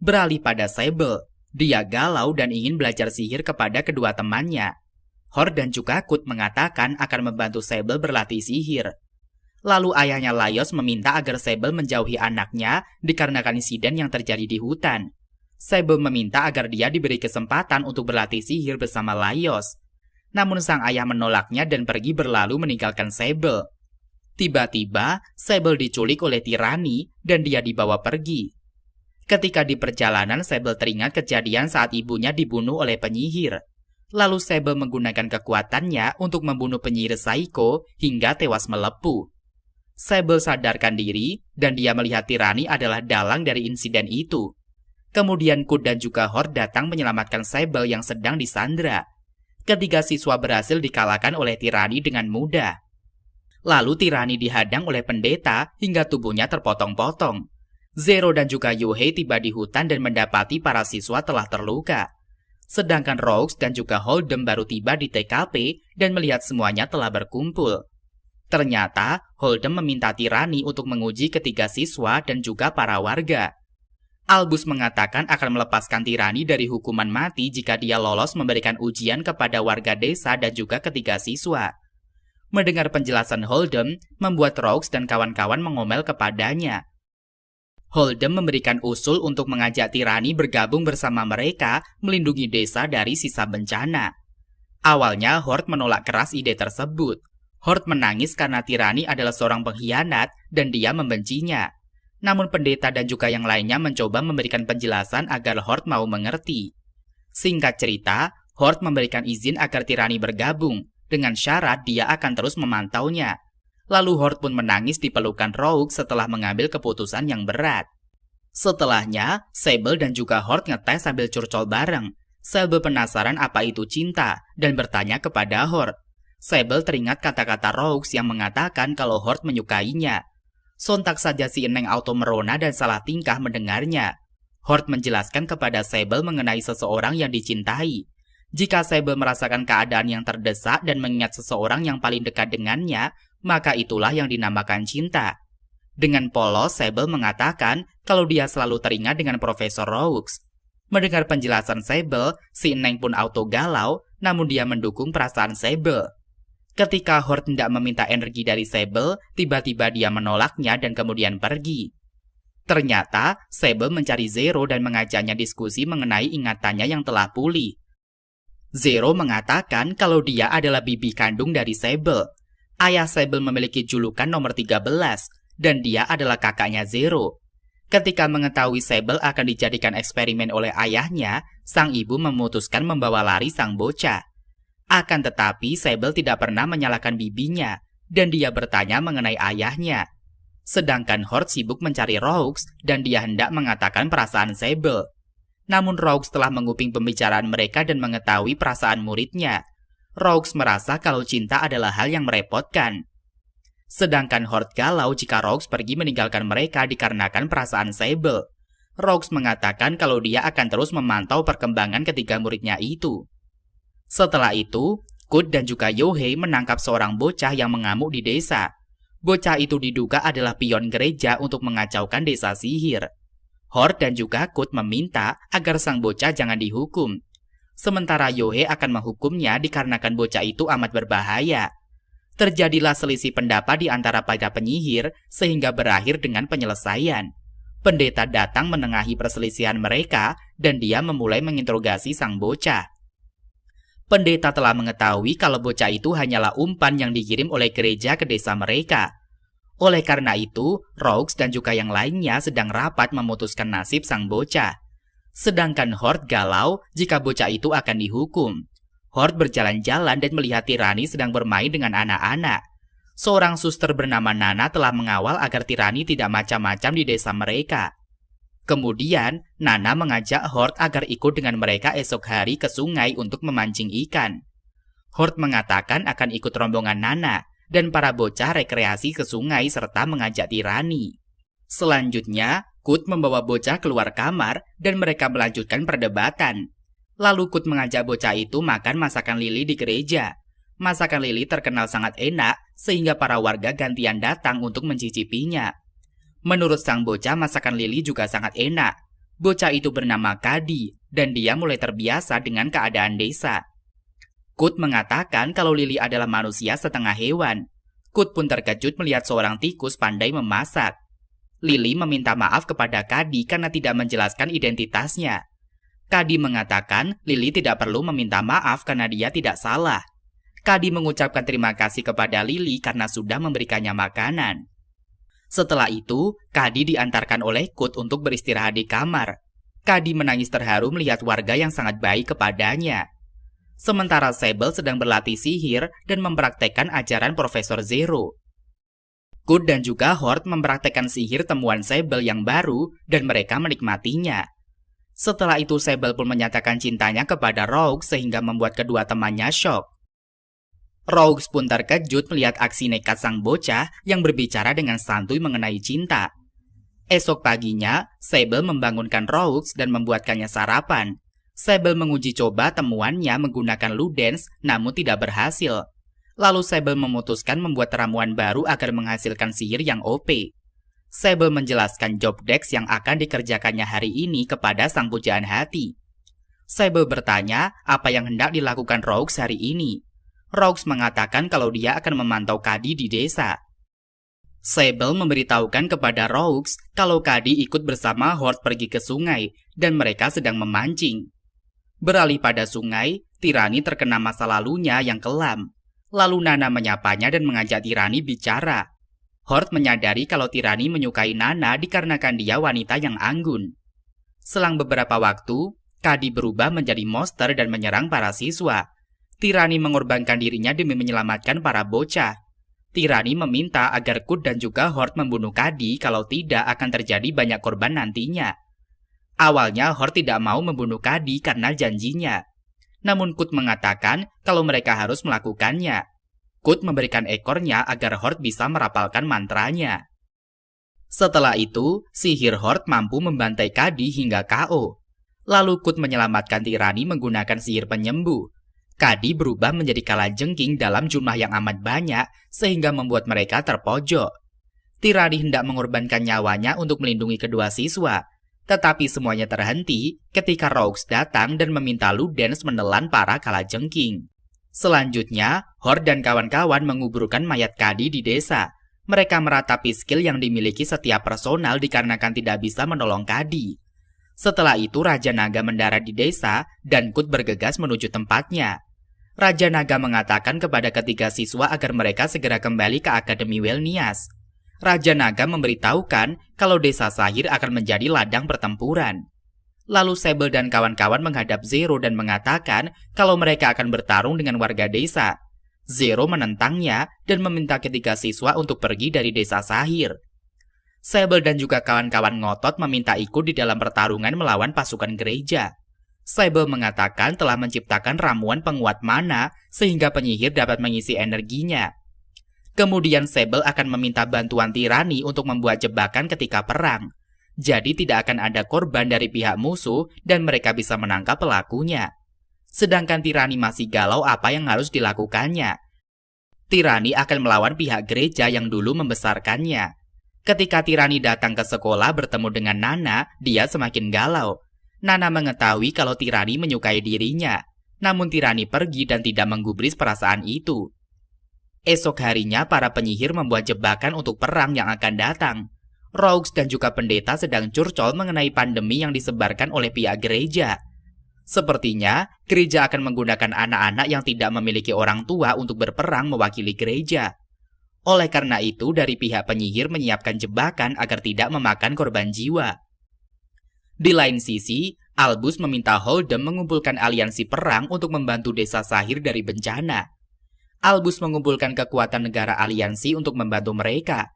beralih pada Sable. Dia galau dan ingin belajar sihir kepada kedua temannya. Hort dan juga Kut mengatakan akan membantu Sable berlatih sihir. Lalu ayahnya Laios meminta agar Sable menjauhi anaknya dikarenakan insiden yang terjadi di hutan. Sable meminta agar dia diberi kesempatan untuk berlatih sihir bersama Laios. Namun sang ayah menolaknya dan pergi berlalu meninggalkan Sable. Tiba-tiba, Sable diculik oleh tirani dan dia dibawa pergi. Ketika di perjalanan, Sable teringat kejadian saat ibunya dibunuh oleh penyihir. Lalu Sable menggunakan kekuatannya untuk membunuh penyihir Saiko hingga tewas melepuh. Sable sadarkan diri dan dia melihat tirani adalah dalang dari insiden itu. Kemudian Kut dan juga Hort datang menyelamatkan Sable yang sedang disandra. Ketiga siswa berhasil dikalahkan oleh tirani dengan mudah. Lalu tirani dihadang oleh pendeta hingga tubuhnya terpotong-potong. Zero dan juga Yohei tiba di hutan dan mendapati para siswa telah terluka. Sedangkan Roux dan juga Holdem baru tiba di TKP dan melihat semuanya telah berkumpul. Ternyata, Holdem meminta tirani untuk menguji ketiga siswa dan juga para warga. Albus mengatakan akan melepaskan tirani dari hukuman mati jika dia lolos memberikan ujian kepada warga desa dan juga ketiga siswa. Mendengar penjelasan Holdem, membuat Roux dan kawan-kawan mengomel kepadanya. Holdem memberikan usul untuk mengajak tirani bergabung bersama mereka melindungi desa dari sisa bencana. Awalnya Hort menolak keras ide tersebut. Hort menangis karena tirani adalah seorang pengkhianat dan dia membencinya. Namun pendeta dan juga yang lainnya mencoba memberikan penjelasan agar Hort mau mengerti. Singkat cerita, Hort memberikan izin agar tirani bergabung, dengan syarat dia akan terus memantaunya. Lalu Hort pun menangis di pelukan Roux setelah mengambil keputusan yang berat. Setelahnya, Sable dan juga Hort ngetes sambil curcol bareng. Sable penasaran apa itu cinta dan bertanya kepada Hort. Sable teringat kata-kata Roux yang mengatakan kalau Hort menyukainya. Sontak saja si Eneng auto merona dan salah tingkah mendengarnya. Hort menjelaskan kepada Sable mengenai seseorang yang dicintai. Jika Sable merasakan keadaan yang terdesak dan mengingat seseorang yang paling dekat dengannya, maka itulah yang dinamakan cinta. Dengan polos, Sable mengatakan kalau dia selalu teringat dengan Profesor Roux. Mendengar penjelasan Sable, si Eneng pun auto galau, namun dia mendukung perasaan Sable. Ketika Hort tidak meminta energi dari Sable, tiba-tiba dia menolaknya dan kemudian pergi. Ternyata, Sable mencari Zero dan mengajaknya diskusi mengenai ingatannya yang telah pulih. Zero mengatakan kalau dia adalah bibi kandung dari Sable. Ayah Sable memiliki julukan nomor 13, dan dia adalah kakaknya Zero. Ketika mengetahui Sable akan dijadikan eksperimen oleh ayahnya, sang ibu memutuskan membawa lari sang bocah. Akan tetapi, Sable tidak pernah menyalahkan bibinya, dan dia bertanya mengenai ayahnya. Sedangkan Hort sibuk mencari Roux, dan dia hendak mengatakan perasaan Sable. Namun Roux telah menguping pembicaraan mereka dan mengetahui perasaan muridnya. Roux merasa kalau cinta adalah hal yang merepotkan. Sedangkan Hort galau jika Roux pergi meninggalkan mereka dikarenakan perasaan Sable. Roux mengatakan kalau dia akan terus memantau perkembangan ketiga muridnya itu. Setelah itu, Kut dan juga Yohei menangkap seorang bocah yang mengamuk di desa. Bocah itu diduga adalah pion gereja untuk mengacaukan desa sihir. Hort dan juga Kut meminta agar sang bocah jangan dihukum. Sementara Yohei akan menghukumnya dikarenakan bocah itu amat berbahaya. Terjadilah selisih pendapat di antara para penyihir sehingga berakhir dengan penyelesaian. Pendeta datang menengahi perselisihan mereka dan dia memulai menginterogasi sang bocah. Pendeta telah mengetahui kalau bocah itu hanyalah umpan yang dikirim oleh gereja ke desa mereka. Oleh karena itu, Roux dan juga yang lainnya sedang rapat memutuskan nasib sang bocah. Sedangkan Hort galau jika bocah itu akan dihukum. Hort berjalan-jalan dan melihat tirani sedang bermain dengan anak-anak. Seorang suster bernama Nana telah mengawal agar tirani tidak macam-macam di desa mereka. Kemudian, Nana mengajak Hort agar ikut dengan mereka esok hari ke sungai untuk memancing ikan. Hort mengatakan akan ikut rombongan Nana, dan para bocah rekreasi ke sungai serta mengajak tirani. Selanjutnya, Kut membawa bocah keluar kamar dan mereka melanjutkan perdebatan. Lalu Kut mengajak bocah itu makan masakan lili di gereja. Masakan lili terkenal sangat enak sehingga para warga gantian datang untuk mencicipinya. Menurut sang bocah masakan lili juga sangat enak. Bocah itu bernama Kadi, dan dia mulai terbiasa dengan keadaan desa. Kut mengatakan kalau Lily adalah manusia setengah hewan. Kut pun terkejut melihat seorang tikus pandai memasak. Lily meminta maaf kepada Kadi karena tidak menjelaskan identitasnya. Kadi mengatakan Lily tidak perlu meminta maaf karena dia tidak salah. Kadi mengucapkan terima kasih kepada Lily karena sudah memberikannya makanan. Setelah itu, Kadi diantarkan oleh Kut untuk beristirahat di kamar. Kadi menangis terharu melihat warga yang sangat baik kepadanya. Sementara Sable sedang berlatih sihir dan mempraktekkan ajaran Profesor Zero. Kut dan juga Hort mempraktekkan sihir temuan Sable yang baru dan mereka menikmatinya. Setelah itu Sable pun menyatakan cintanya kepada Rogue sehingga membuat kedua temannya syok. Rogue pun terkejut melihat aksi nekat sang bocah yang berbicara dengan santuy mengenai cinta. Esok paginya, Sable membangunkan Rogue dan membuatkannya sarapan. Sable menguji coba temuannya menggunakan Ludens namun tidak berhasil. Lalu Sable memutuskan membuat ramuan baru agar menghasilkan sihir yang OP. Sable menjelaskan job desk yang akan dikerjakannya hari ini kepada sang pujaan hati. Sable bertanya apa yang hendak dilakukan Rogue hari ini. Rogue mengatakan kalau dia akan memantau Kadi di desa. Sable memberitahukan kepada Rogue kalau Kadi ikut bersama Hort pergi ke sungai dan mereka sedang memancing. Beralih pada sungai, Tirani terkena masa lalunya yang kelam. Lalu Nana menyapanya dan mengajak Tirani bicara. Hort menyadari kalau Tirani menyukai Nana dikarenakan dia wanita yang anggun. Selang beberapa waktu, Kadi berubah menjadi monster dan menyerang para siswa. Tirani mengorbankan dirinya demi menyelamatkan para bocah. Tirani meminta agar Kut dan juga Hort membunuh Kadi kalau tidak akan terjadi banyak korban nantinya. Awalnya Hort tidak mau membunuh Kadi karena janjinya. Namun Kut mengatakan kalau mereka harus melakukannya. Kut memberikan ekornya agar Hort bisa merapalkan mantranya. Setelah itu, sihir Hort mampu membantai Kadi hingga KO. Lalu Kut menyelamatkan Tirani menggunakan sihir penyembuh. Kadi berubah menjadi kalajengking dalam jumlah yang amat banyak sehingga membuat mereka terpojok. Tirani hendak mengorbankan nyawanya untuk melindungi kedua siswa. Tetapi semuanya terhenti ketika Rogue datang dan meminta Ludens menelan para kalajengking. Selanjutnya, Hort dan kawan-kawan menguburkan mayat Kadi di desa. Mereka meratapi skill yang dimiliki setiap personal dikarenakan tidak bisa menolong Kadi. Setelah itu Raja Naga mendarat di desa dan Kut bergegas menuju tempatnya. Raja Naga mengatakan kepada ketiga siswa agar mereka segera kembali ke Akademi Welnias. Raja Naga memberitahukan kalau desa Sahir akan menjadi ladang pertempuran. Lalu Sable dan kawan-kawan menghadap Zero dan mengatakan kalau mereka akan bertarung dengan warga desa. Zero menentangnya dan meminta ketiga siswa untuk pergi dari desa Sahir. Sable dan juga kawan-kawan ngotot meminta ikut di dalam pertarungan melawan pasukan gereja. Sable mengatakan telah menciptakan ramuan penguat mana sehingga penyihir dapat mengisi energinya. Kemudian Sable akan meminta bantuan Tirani untuk membuat jebakan ketika perang. Jadi tidak akan ada korban dari pihak musuh dan mereka bisa menangkap pelakunya. Sedangkan Tirani masih galau apa yang harus dilakukannya. Tirani akan melawan pihak gereja yang dulu membesarkannya. Ketika Tirani datang ke sekolah bertemu dengan Nana, dia semakin galau. Nana mengetahui kalau Tirani menyukai dirinya. Namun Tirani pergi dan tidak menggubris perasaan itu. Esok harinya para penyihir membuat jebakan untuk perang yang akan datang. Rogues dan juga pendeta sedang curcol mengenai pandemi yang disebarkan oleh pihak gereja. Sepertinya, gereja akan menggunakan anak-anak yang tidak memiliki orang tua untuk berperang mewakili gereja. Oleh karena itu, dari pihak penyihir menyiapkan jebakan agar tidak memakan korban jiwa. Di lain sisi, Albus meminta Holdem mengumpulkan aliansi perang untuk membantu desa Sahir dari bencana. Albus mengumpulkan kekuatan negara aliansi untuk membantu mereka.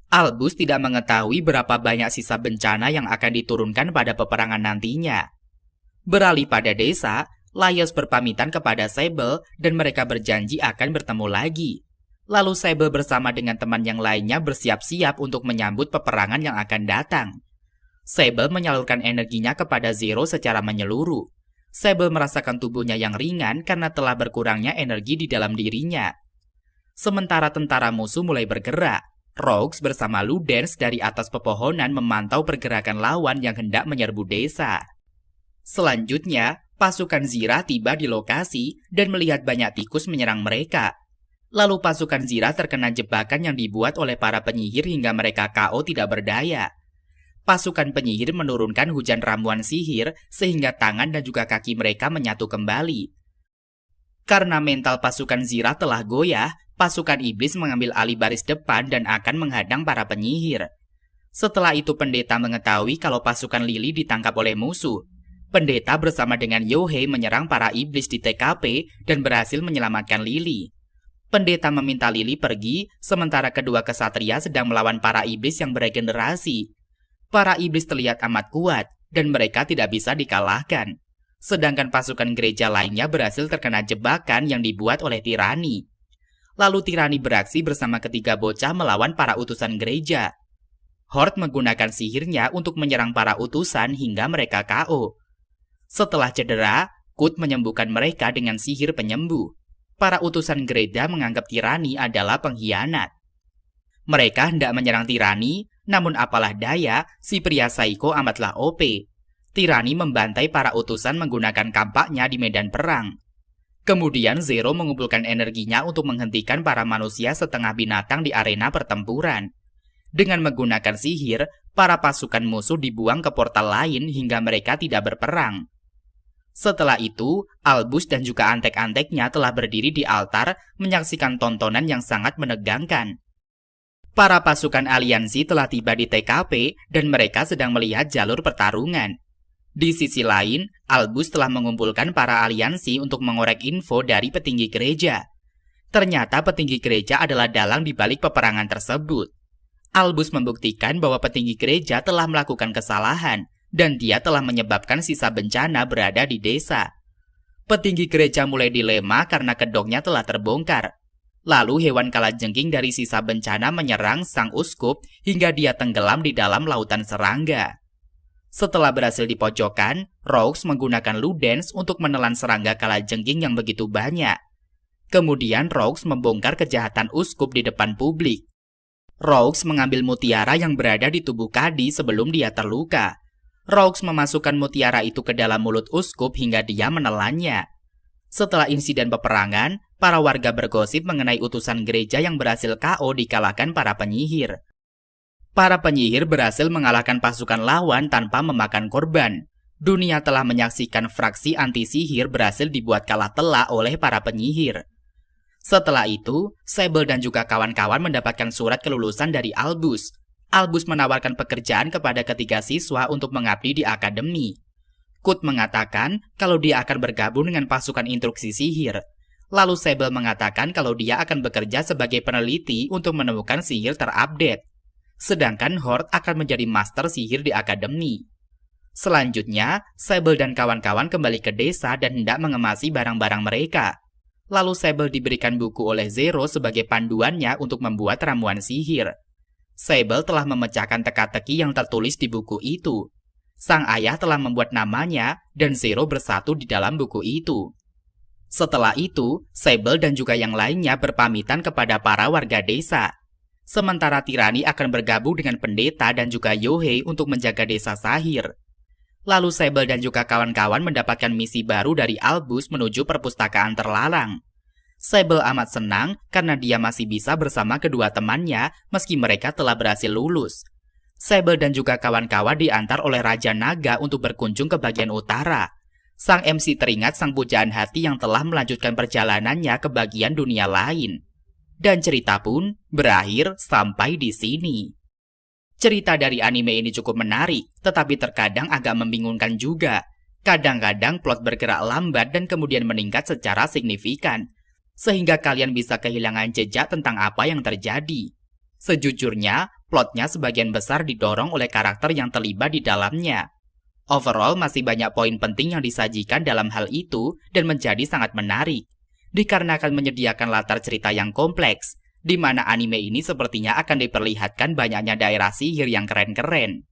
Albus tidak mengetahui berapa banyak sisa bencana yang akan diturunkan pada peperangan nantinya. Beralih pada desa, Laios berpamitan kepada Sable dan mereka berjanji akan bertemu lagi. Lalu Sable bersama dengan teman yang lainnya bersiap-siap untuk menyambut peperangan yang akan datang. Sable menyalurkan energinya kepada Zero secara menyeluruh. Sable merasakan tubuhnya yang ringan karena telah berkurangnya energi di dalam dirinya. Sementara tentara musuh mulai bergerak. Rogues bersama Ludens dari atas pepohonan memantau pergerakan lawan yang hendak menyerbu desa. Selanjutnya, pasukan Zira tiba di lokasi dan melihat banyak tikus menyerang mereka. Lalu pasukan Zira terkena jebakan yang dibuat oleh para penyihir hingga mereka KO tidak berdaya. Pasukan penyihir menurunkan hujan ramuan sihir sehingga tangan dan juga kaki mereka menyatu kembali. Karena mental pasukan Zira telah goyah, pasukan iblis mengambil alih baris depan dan akan menghadang para penyihir. Setelah itu pendeta mengetahui kalau pasukan Lili ditangkap oleh musuh. Pendeta bersama dengan Yohei menyerang para iblis di TKP dan berhasil menyelamatkan Lili. Pendeta meminta Lili pergi, sementara kedua kesatria sedang melawan para iblis yang beregenerasi. Para iblis terlihat amat kuat, dan mereka tidak bisa dikalahkan. Sedangkan pasukan gereja lainnya berhasil terkena jebakan yang dibuat oleh tirani. Lalu tirani beraksi bersama ketiga bocah melawan para utusan gereja. Horde menggunakan sihirnya untuk menyerang para utusan hingga mereka KO. Setelah cedera, Kut menyembuhkan mereka dengan sihir penyembuh. Para utusan gereja menganggap tirani adalah pengkhianat. Mereka hendak menyerang tirani, namun apalah daya, si pria Saiko amatlah OP. Tirani membantai para utusan menggunakan kampaknya di medan perang. Kemudian Zero mengumpulkan energinya untuk menghentikan para manusia setengah binatang di arena pertempuran. Dengan menggunakan sihir, para pasukan musuh dibuang ke portal lain hingga mereka tidak berperang. Setelah itu, Albus dan juga antek-anteknya telah berdiri di altar menyaksikan tontonan yang sangat menegangkan. Para pasukan aliansi telah tiba di TKP dan mereka sedang melihat jalur pertarungan. Di sisi lain, Albus telah mengumpulkan para aliansi untuk mengorek info dari petinggi gereja. Ternyata petinggi gereja adalah dalang di balik peperangan tersebut. Albus membuktikan bahwa petinggi gereja telah melakukan kesalahan dan dia telah menyebabkan sisa bencana berada di desa. Petinggi gereja mulai dilema karena kedoknya telah terbongkar. Lalu hewan kalajengking dari sisa bencana menyerang sang uskup hingga dia tenggelam di dalam lautan serangga. Setelah berhasil dipojokkan, Rogues menggunakan Ludens untuk menelan serangga kalajengking yang begitu banyak. Kemudian Rogues membongkar kejahatan uskup di depan publik. Rogues mengambil mutiara yang berada di tubuh Kadi sebelum dia terluka. Rogues memasukkan mutiara itu ke dalam mulut uskup hingga dia menelannya. Setelah insiden peperangan, para warga bergosip mengenai utusan gereja yang berhasil KO dikalahkan para penyihir. Para penyihir berhasil mengalahkan pasukan lawan tanpa memakan korban. Dunia telah menyaksikan fraksi anti-sihir berhasil dibuat kalah telak oleh para penyihir. Setelah itu, Sable dan juga kawan-kawan mendapatkan surat kelulusan dari Albus. Albus menawarkan pekerjaan kepada ketiga siswa untuk mengabdi di akademi. Kut mengatakan kalau dia akan bergabung dengan pasukan instruksi sihir. Lalu Sable mengatakan kalau dia akan bekerja sebagai peneliti untuk menemukan sihir terupdate. Sedangkan Horde akan menjadi master sihir di akademi. Selanjutnya, Sable dan kawan-kawan kembali ke desa dan hendak mengemasi barang-barang mereka. Lalu Sable diberikan buku oleh Zero sebagai panduannya untuk membuat ramuan sihir. Sable telah memecahkan teka-teki yang tertulis di buku itu. Sang ayah telah membuat namanya dan Zero bersatu di dalam buku itu. Setelah itu, Sable dan juga yang lainnya berpamitan kepada para warga desa. Sementara Tirani akan bergabung dengan pendeta dan juga Yohei untuk menjaga desa Sahir. Lalu Sable dan juga kawan-kawan mendapatkan misi baru dari Albus menuju perpustakaan terlarang. Sable amat senang karena dia masih bisa bersama kedua temannya meski mereka telah berhasil lulus. Sable dan juga kawan-kawan diantar oleh Raja Naga untuk berkunjung ke bagian utara. Sang MC teringat sang pujaan hati yang telah melanjutkan perjalanannya ke bagian dunia lain. Dan cerita pun berakhir sampai di sini. Cerita dari anime ini cukup menarik, tetapi terkadang agak membingungkan juga. Kadang-kadang plot bergerak lambat dan kemudian meningkat secara signifikan, sehingga kalian bisa kehilangan jejak tentang apa yang terjadi. Sejujurnya, plotnya sebagian besar didorong oleh karakter yang terlibat di dalamnya. Overall, masih banyak poin penting yang disajikan dalam hal itu dan menjadi sangat menarik. Dikarenakan menyediakan latar cerita yang kompleks, di mana anime ini sepertinya akan diperlihatkan banyaknya daerah sihir yang keren-keren.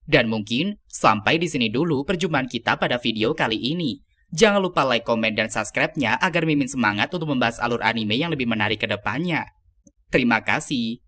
Dan mungkin, sampai di sini dulu perjumpaan kita pada video kali ini. Jangan lupa like, komen, dan subscribe-nya agar Mimin semangat untuk membahas alur anime yang lebih menarik ke depannya. Terima kasih.